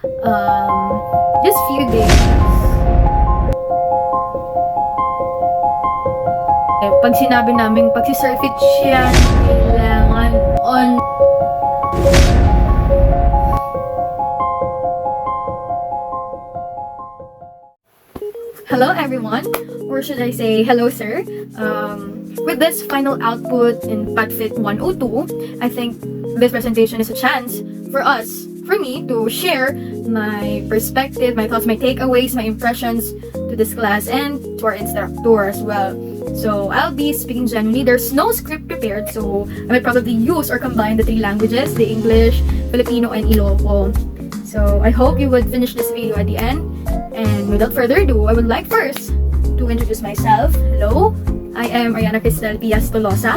just few days. Pag sinabi namin pagsisurfeit siya, kailangan on. Hello everyone, or should I say hello sir. With this final output in PathFit102, I think this presentation is a chance for me to share my perspective, my thoughts, my takeaways, my impressions to this class and to our instructor as well. So I'll be speaking generally. There's no script prepared, so I might probably use or combine the three languages, the English, Filipino, and Ilocano. So I hope you would finish this video at the end. And without further ado, I would like first to introduce myself. Hello, I am Ariana Tolosa,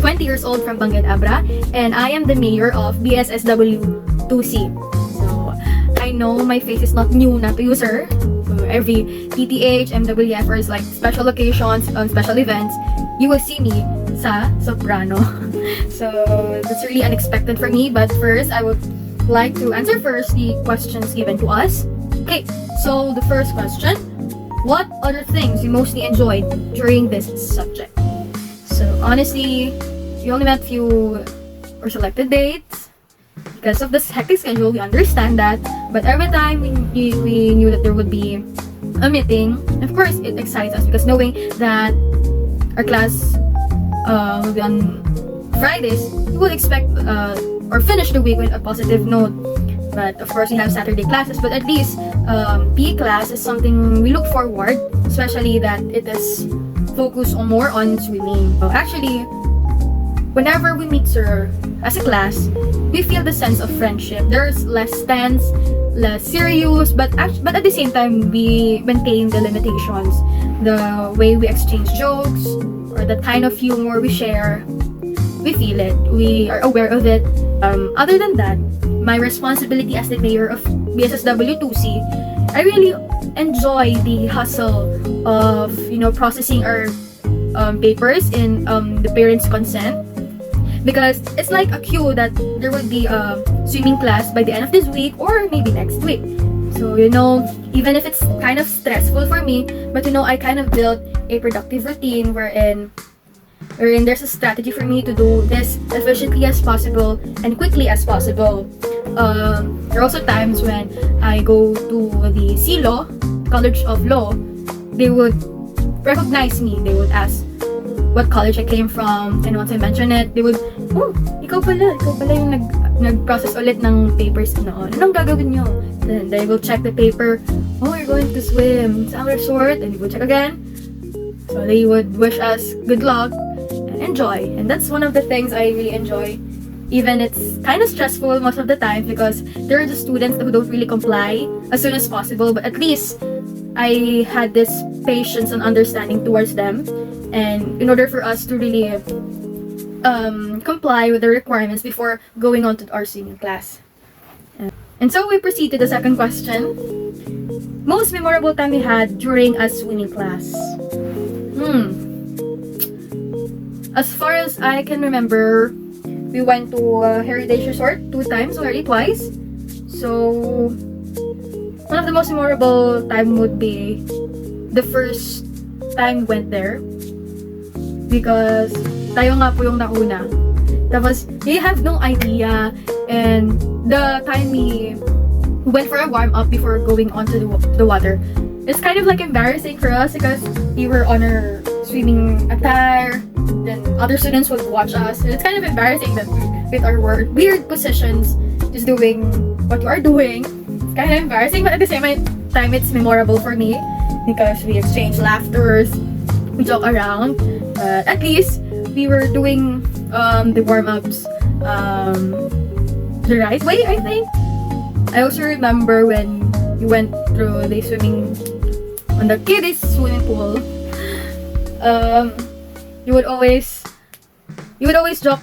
20 years old from Banguet Abra, and I am the mayor of BSSW2C. So I know my face is not new na to you, sir. So every PTH, MWF, or like special occasions, on special events, you will see me sa soprano. So that's really unexpected for me. But first, I would like to answer first the questions given to us. Okay, so the first question, what other things you mostly enjoyed during this subject? So honestly, we only met few or selected dates. Because of this hectic schedule, we understand that. But every time we knew that there would be a meeting, of course it excites us because knowing that our class will be on Fridays, we would expect or finish the week with a positive note. But of course we have Saturday classes, but at least PE class is something we look forward, especially that it is focused on more on swimming. So actually, whenever we meet sir as a class, we feel the sense of friendship. There's less tense, less serious, but at the same time we maintain the limitations. The way we exchange jokes or the kind of humor we share, we feel it. We are aware of it. Other than that, my responsibility as the mayor of BSSW2C, I really enjoy the hustle of processing our papers in the parents' consent, because it's like a cue that there will be a swimming class by the end of this week or maybe next week. So even if it's kind of stressful for me, but I kind of built a productive routine wherein there's a strategy for me to do this efficiently as possible and quickly as possible. There are also times when I go to the CLaw, College of Law, they would recognize me. They would ask what college I came from, and once I mention it, they would, oh, ikaw pala yung nag-process ulit ng papers noon. Anong gagawin nyo? Then they will check the paper. Oh, you're going to swim sa resort, and they would check again. So they would wish us good luck and enjoy. And that's one of the things I really enjoy. Even it's kind of stressful most of the time because there are the students who don't really comply as soon as possible, but at least I had this patience and understanding towards them, and in order for us to really comply with the requirements before going on to our swimming class. And so we proceed to the second question. Most memorable time we had during a swimming class. As far as I can remember, we went to Heritage Resort 2 times already, twice. So one of the most memorable time would be the first time we went there, because tayo nga po yung nauna. Tapos we have no idea, and the time we went for a warm up before going onto the water, it's kind of like embarrassing for us because we were on our swimming attire. Then other students would watch us. And it's kind of embarrassing that with our weird positions, just doing what we are doing. It's kind of embarrassing, but at the same time, it's memorable for me because we exchange laughters, we joke around. But at least we were doing the warm-ups the right way, I think. I also remember when we went through the swimming on the kiddies swimming pool. You would always joke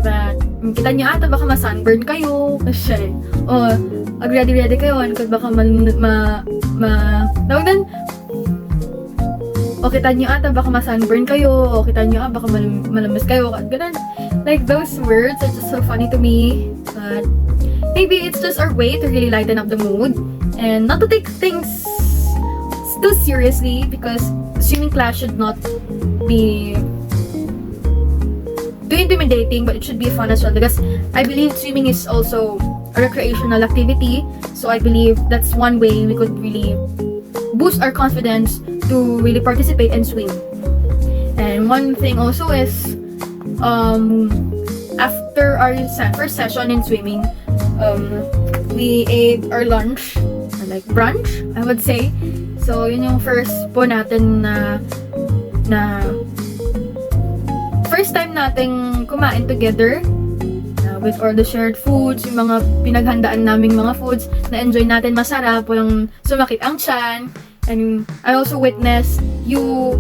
that kita niyo ata baka ma-sunburn kayo kasi ready kayo kasi baka tawag din, kita niyo ata baka ma-sunburn kayo, kita niyo baka malamas kayo, ganun. Like those words are just so funny to me, but maybe it's just our way to really lighten up the mood and not to take things too seriously, because swimming class should not be too intimidating, but it should be fun as well, because I believe swimming is also a recreational activity. So I believe that's one way we could really boost our confidence to really participate and swim. And one thing also is, after our first session in swimming, we ate our lunch, or like brunch, I would say. So yun yung first po natin na first time nating kumain together, with all the shared foods, yung mga pinaghandaan naming mga foods na enjoy natin, masarap, walang sumakit ang tiyan. And I also witnessed you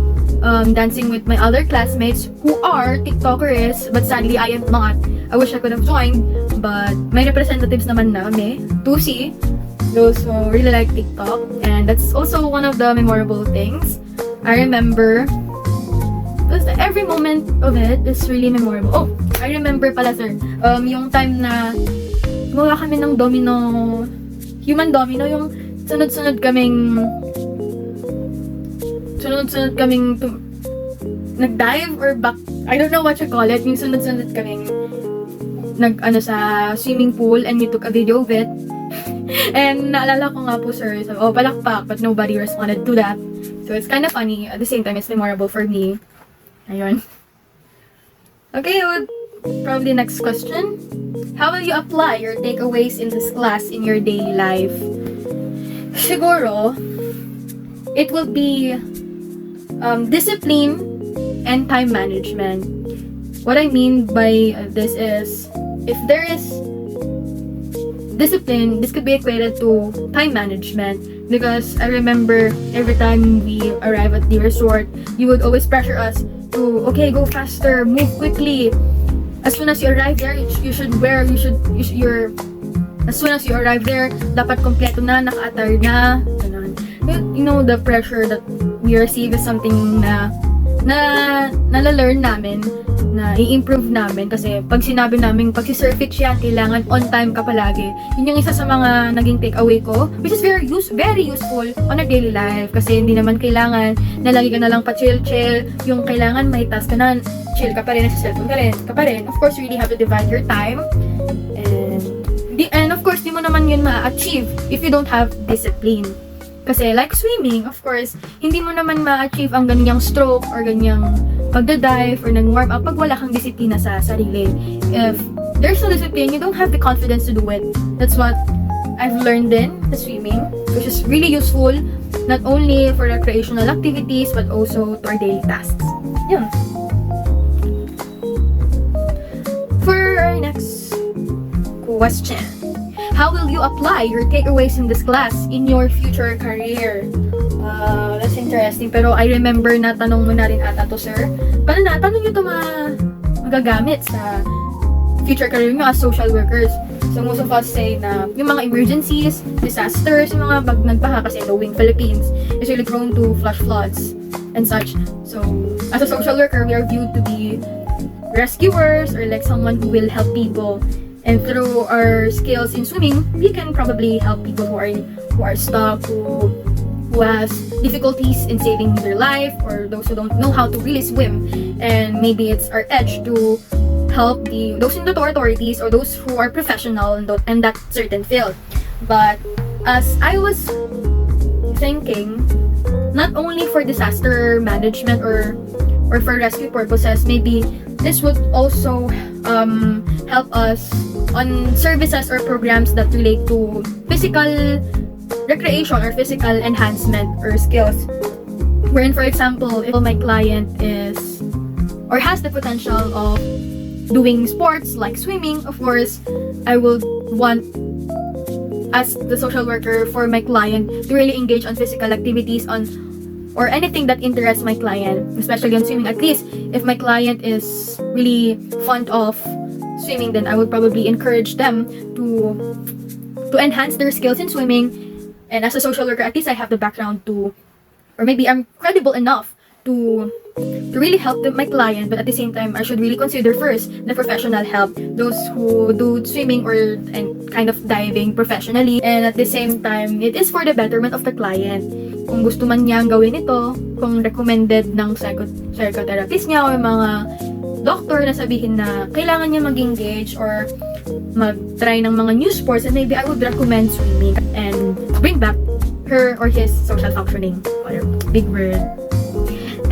dancing with my other classmates who are TikTokers, but sadly I am not. I wish I could have joined, but may representatives naman na kami to see those who really like TikTok, and that's also one of the memorable things I remember. Because every moment of it is really memorable. Oh, I remember pala, sir, yung time na gumawa kami ng human domino, yung sunod-sunod kaming nag-dive or back, I don't know what you call it, yung sunod-sunod kaming sa swimming pool, and we took a video of it. And naalala ko nga po, sir, so, palakpak, but nobody responded to that. So it's kind of funny, at the same time it's memorable for me. Ayun. Okay, probably next question. How will you apply your takeaways in this class in your daily life? Siguro, it will be discipline and time management. What I mean by this is, if there is discipline, this could be equated to time management. Because I remember every time we arrive at the resort, you would always pressure us to, okay, go faster, move quickly. As soon as you arrive there, as soon as you arrive there, dapat kompleto na, naka-attire na, ganun. You know, the pressure that we receive is something na nalalearn namin, na i-improve namin, kasi pag sinabi namin, pag si Surfit yan, kailangan on time ka palagi. Yun yung isa sa mga naging takeaway ko, which is very useful on our daily life, kasi hindi naman kailangan na lagi ka na lang pa-chill-chill, yung kailangan may task ka na, chill ka pa rin, sa cellphone ka pa rin. Of course, you really have to divide your time, and of course, di mo naman yun ma-achieve if you don't have discipline. Kasi like swimming, of course, hindi mo naman ma-achieve ang ganyang stroke or ganyang pagda-dive or nag-warm up pag wala kang disiplina sa sarili. If there's no discipline, you don't have the confidence to do it. That's what I've learned in the swimming, which is really useful not only for recreational activities but also to our daily tasks. Yeah. For our next question, how will you apply your takeaways in this class in your future career? That's interesting. Pero I remember na tanong mo na rin ata to, sir. Paano nyo ito magagamit sa future career nyo as social workers? So most of us say na yung mga emergencies, disasters, yung mga nagbaha, kasi knowing Philippines is really prone to flash floods and such. So as a social worker, we are viewed to be rescuers, or like someone who will help people. And through our skills in swimming, we can probably help people who are stuck, who has difficulties in saving their life, or those who don't know how to really swim. And maybe it's our edge to help those in the authorities or those who are professional in that certain field. But as I was thinking, not only for disaster management or for rescue purposes, maybe this would also help us on services or programs that relate to physical recreation or physical enhancement or skills. Wherein, for example, if my client is or has the potential of doing sports like swimming, of course, I will want, as the social worker, for my client to really engage on physical activities or anything that interests my client, especially on swimming. At least, if my client is really fond of swimming, then I would probably encourage them to enhance their skills in swimming. And as a social worker, at least I have the background to, or maybe I'm credible enough to really help my client, but at the same time, I should really consider first the professional help, those who do swimming and kind of diving professionally, and at the same time, it is for the betterment of the client. Kung gusto man niyang gawin ito, kung recommended ng psychotherapist niya or mga doctor na sabihin na kailangan niya mag-engage or mag-try ng mga new sports, and maybe I would recommend swimming and bring back her or his social functioning, or big word.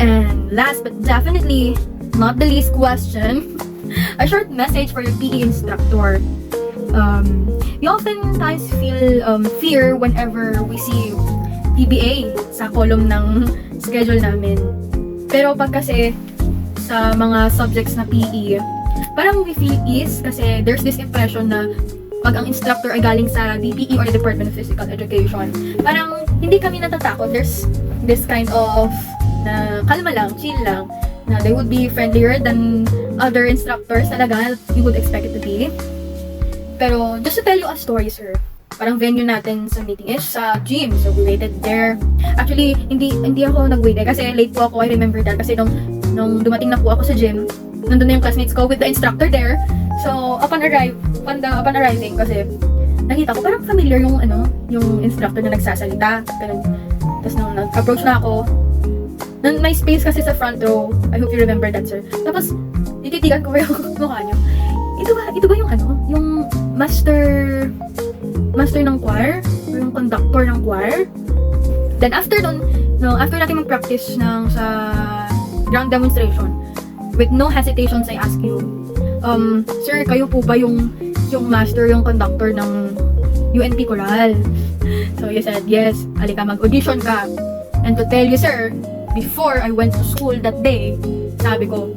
And last but definitely not the least question, a short message for the PE instructor. We oftentimes feel fear whenever we see PBA sa column ng schedule namin. Pero pag kasi sa mga subjects na PE, parang we feel ease kasi there's this impression na pag ang instructor ay galing sa DPE or Department of Physical Education, parang hindi kami natatakot. There's this kind of na kalma lang, chill lang, na they would be friendlier than other instructors talaga you would expect it to be. Pero just to tell you a story, sir, parang venue natin sa MMK-ish sa gym, so we waited there. Actually, hindi ako nag-wait kasi late po ako. I remember that kasi nung dumating na po ako sa gym, nandun na yung classmates ko with the instructor there. So upon arriving kasi nakita ko parang familiar yung instructor na nagsasalita. Pero tapos nung nag-approach na ako, may space kasi sa front row. I hope you remember that, sir. Tapos, tititigan ko ba yung mukha nyo? Ito ba yung yung master ng choir? Or yung conductor ng choir? Then after natin mag-practice sa ground demonstration, with no hesitations, I ask you, sir, kayo po ba yung master, yung conductor ng UNP Choral? So, you said, yes. Halika, mag-audition ka. And to tell you, sir, before I went to school that day, sabi ko,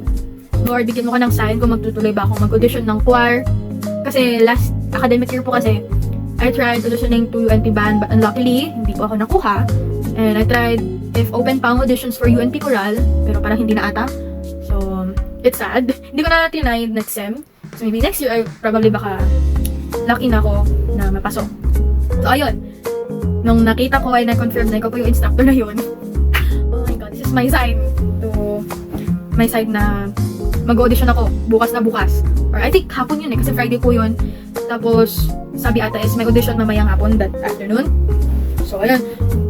Lord, bigyan mo ka ng sign kung magtutuloy ba akong mag-audition ng choir. Kasi last academic year po kasi, I tried auditioning to UNP Band, but unluckily, hindi po ako nakuha. And I tried if open pa ang auditions for UNP Choral, pero parang hindi na ata. So, it's sad. Hindi ko na tinay next sem. So, maybe next year, probably baka lucky na ako na mapasok. So, ayun. Nung nakita ko ay na-confirm na ikaw po yung instructor na yun, my side na mag-audition ako bukas. Or I think hapon yun kasi Friday po yun. Tapos sabi ata is may audition mamayang hapon that afternoon. So ayun,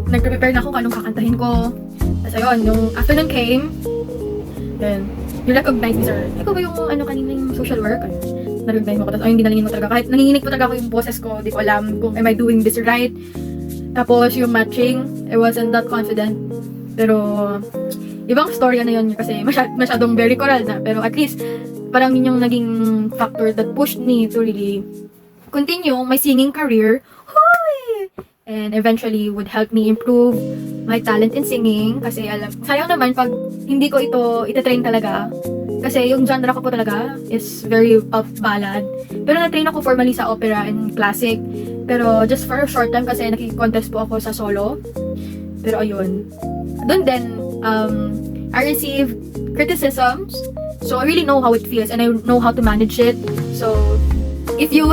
nag-prepare na ako kung anong kakantahin ko. Tapos ayun, yung afternoon came, then you recognize me, sir. Ikaw ba yung kanina yung social work? Na-recognize mo ko. Tapos ayun, ginalingin mo talaga. Kahit nanginginig po talaga ako yung boses ko, di ko alam kung am I doing this right. Tapos yung matching, I wasn't that confident. Pero, ibang story na yun kasi masyadong very choral na. Pero at least, parang yun yung naging factor that pushed me to really continue my singing career. Hoy! And eventually would help me improve my talent in singing. Kasi sayang naman pag hindi ko ito itatrain talaga. Kasi yung genre ko po talaga is very pop ballad. Pero na-train ako formally sa opera and classic. Pero just for a short time kasi nakikikontest po ako sa solo. Pero ayun. Doon din, I received criticisms. So, I really know how it feels and I know how to manage it. So, if you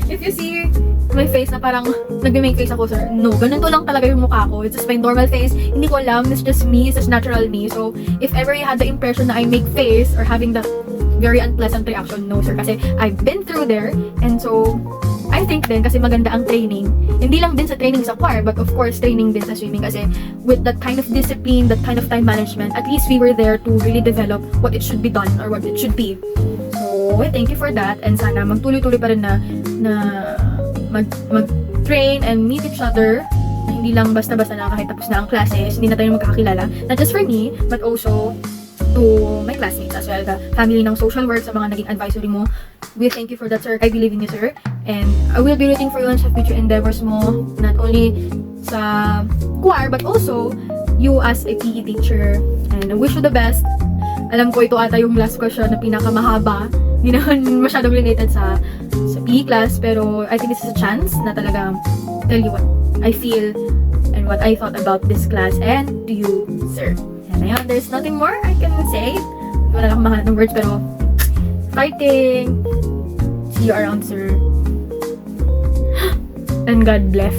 see my face na parang nag-make face ako, sir, no, ganito lang talaga yung mukha ko. It's just my normal face. Hindi ko alam. It's just me. It's just natural me. So, if ever you had the impression na I make face or having that very unpleasant reaction, no, sir. Kasi I've been through there. And so, I think din kasi maganda ang training. Hindi lang din sa training sa choir, but of course training din sa swimming kasi with that kind of discipline, that kind of time management, at least we were there to really develop what it should be done or what it should be. So, thank you for that and sana magtuloy-tuloy pa rin na mag-train and meet each other. Na hindi lang basta-basta na kahit tapos na ang classes, hindi na tayo magkakakilala. Not just for me, but also to my classmates as well, the family ng social work, sa mga naging advisory mo. We thank you for that, sir. I believe in you, sir. And I will be rooting for you sa future endeavors mo, not only sa choir, but also you as a PE teacher. And I wish you the best. Alam ko ito ata yung last question na pinakamahaba. Hindi naman masyadong related sa PE class, pero I think this is a chance na talaga tell you what I feel and what I thought about this class and to you, sir. And ayun, there's nothing more I can say. Wala lang akong mahanap ng words, pero fighting! See you around, sir. And God bless.